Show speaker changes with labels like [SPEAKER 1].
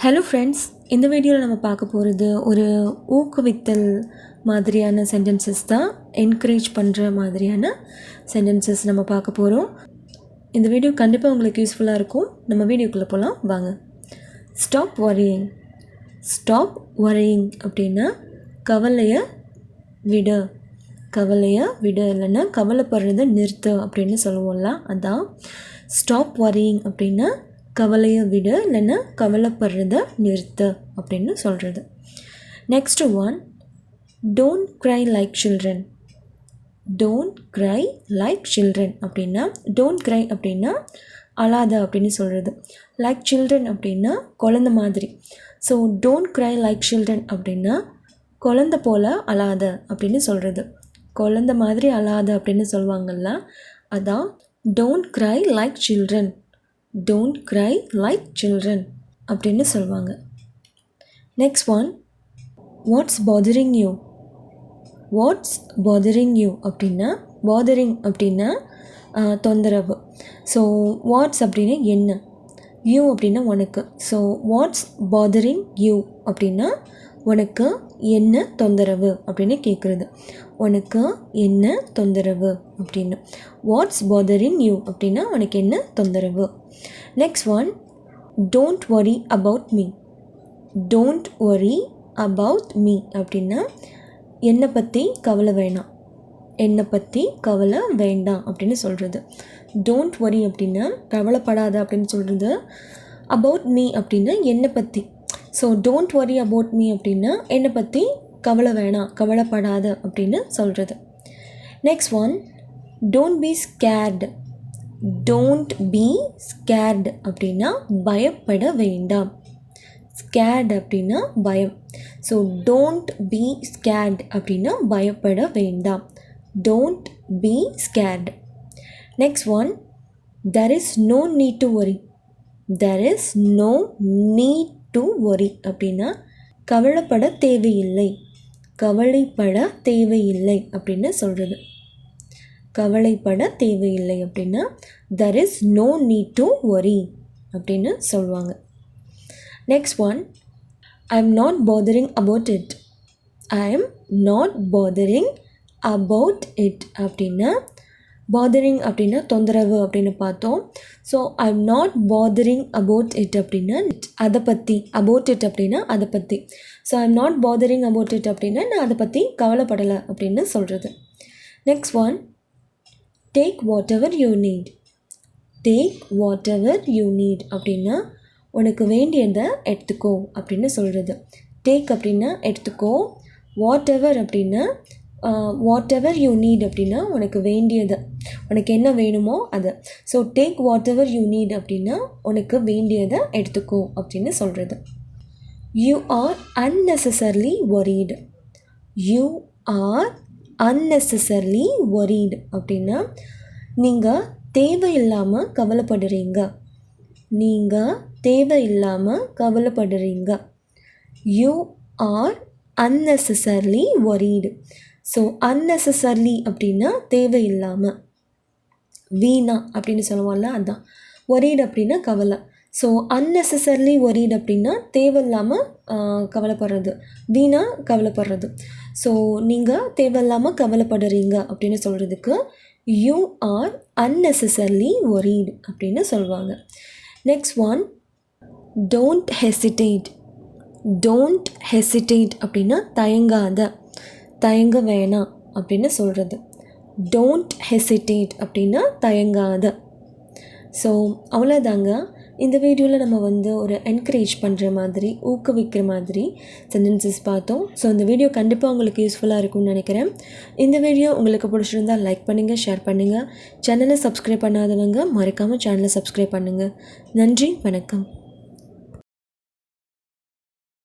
[SPEAKER 1] Hello friends, இந்த வீடியோவில் நம்ம பார்க்க போகிறது ஒரு ஊக்குவித்தல் மாதிரியான சென்டென்சஸ் தான். என்கரேஜ் பண்ணுற மாதிரியான சென்டென்சஸ் நம்ம பார்க்க போகிறோம். இந்த வீடியோ கண்டிப்பாக உங்களுக்கு யூஸ்ஃபுல்லாக இருக்கும். நம்ம வீடியோக்குள்ளே போகலாம் வாங்க. Stop worrying. ஸ்டாப் வரியிங் அப்படின்னா கவலையை விடு, கவலையை விடு, இல்லைன்னா கவலைப்படுறதை நிறுத்து அப்படின்னு சொல்லுவோம்ல, அதான் ஸ்டாப் வரியிங் அப்படின்னா கவலையை விடு, இல்லைன்னா கவலைப்படுறத நிறுத்து அப்படின்னு சொல்கிறது. Next one, don't cry like children. Don't cry like children அப்படின்னா, டோன்ட் க்ரை அப்படின்னா அழாத அப்படின்னு சொல்கிறது. லைக் சில்ட்ரன் அப்படின்னா குழந்த மாதிரி. So don't cry like children அப்படின்னா குழந்த போல் அழாத அப்படின்னு சொல்கிறது. குழந்த மாதிரி அழாத அப்படின்னு சொல்லுவாங்கள்ல, அதான் don't cry like children, don't cry like children அப்படின்னு சொல்லுவாங்க. Next one, what's bothering you. What's bothering you அப்படின்னா, பாதரிங் அப்படின்னா தொந்தரவு. ஸோ வாட்ஸ் அப்படின்னா என்ன, யூ அப்படின்னா உனக்கு. ஸோ வாட்ஸ் பாதரிங் யூ அப்படின்னா உனக்கு என்ன தொந்தரவு அப்படின்னு கேட்குறது. உனக்கு என்ன தொந்தரவு அப்படின்னு. வாட்ஸ் பாதரிங் யூ அப்படின்னா உனக்கு என்ன தொந்தரவு. Next one, don't worry about me. Don't worry about me அப்படின்னா என்னை பற்றி கவலை வேணாம், என்னை பற்றி கவலை வேண்டாம் அப்படின்னு சொல்கிறது. டோன்ட் வரி அப்படின்னா கவலைப்படாத அப்படின்னு சொல்கிறது. அபவுட் மீ அப்படின்னா என்னை பற்றி. So don't worry about me அப்படின்னா என்னை பற்றி கவலை வேணாம், கவலைப்படாத அப்படின்னு சொல்கிறது. Next one, don't be scared. Don't be scared அப்படின்னா பயப்பட வேண்டாம். ஸ்கேர்டு அப்படின்னா பயம். ஸோ டோன்ட் பி ஸ்கேர்டு அப்படின்னா பயப்பட வேண்டாம். Don't be scared. Next one, there is no need to worry. there is no need to worry அப்படின்னா கவலைப்பட தேவையில்லை, கவலைப்பட தேவையில்லை அப்படின்னு சொல்கிறது. கவலைப்பட தேவையில்லை அப்படின்னா there is no need to worry அப்படின்னு சொல்லுவாங்க. Next one, I am not bothering about it. I am not bothering about it அப்படின்னா, பாதரிங் அப்படின்னா தொந்தரவு அப்படின்னு பார்த்தோம். So I am not bothering about it அப்படின்னா அதை பற்றி, அபவுட் இட் அப்படின்னா அதை பற்றி. So I am not bothering about it அப்படின்னா நான் அதை பற்றி கவலைப்படலை அப்படின்னு சொல்கிறது. Next one, take whatever you NEET. Take whatever you need அப்படின்னா உனக்கு வேண்டியதை எடுத்துக்கோ அப்படின்னு சொல்கிறது. டேக் அப்படின்னா எடுத்துக்கோ, வாட் எவர் அப்படின்னா வாட் எவர் யூ நீட் அப்படின்னா உனக்கு வேண்டியதை, உனக்கு என்ன வேணுமோ அதை. So take whatever you need அப்படின்னா உனக்கு வேண்டியதை எடுத்துக்கோ அப்படின்னு சொல்கிறது. You are unnecessarily worried. You are unnecessarily worried அப்படின்னா நீங்கள் தேவையில்லாமல் கவலைப்படுறீங்க, நீங்கள் தேவையில்லாமல் கவலைப்படுறீங்க. You are unnecessarily worried. So unnecessarily அப்படின்னா தேவையில்லாமல், வீணா அப்படின்னு சொல்லுவோம்ல, அதுதான். worried அப்படின்னா கவலை. ஸோ unnecessarily worried அப்படின்னா தேவையில்லாமல் கவலைப்படுறது, வீணா கவலைப்படுறது. ஸோ நீங்கள் தேவையில்லாமல் கவலைப்படுறீங்க அப்படின்னு சொல்கிறதுக்கு யூ ஆர் unnecessarily worried அப்படின்னு சொல்லுவாங்க. Next one, don't hesitate. Don't hesitate அப்படின்னா தயங்காத, தயங்க வேணாம் அப்படின்னு சொல்கிறது. டோன்ட் ஹெசிடேட் அப்படின்னா தயங்காத. ஸோ அவ்வளோதாங்க. இந்த வீடியோவில் நம்ம ஒரு என்கரேஜ் பண்ணுற மாதிரி, ஊக்குவிக்கிற மாதிரி சென்டென்சஸ் பார்த்தோம். ஸோ இந்த வீடியோ கண்டிப்பாக உங்களுக்கு யூஸ்ஃபுல்லாக இருக்கும்னு நினைக்கிறேன். இந்த வீடியோ உங்களுக்கு பிடிச்சிருந்தால் லைக் பண்ணுங்கள், ஷேர் பண்ணுங்கள். சேனலை சப்ஸ்கிரைப் பண்ணாதவங்க மறக்காமல் சேனலை சப்ஸ்கிரைப் பண்ணுங்கள். நன்றி, வணக்கம்.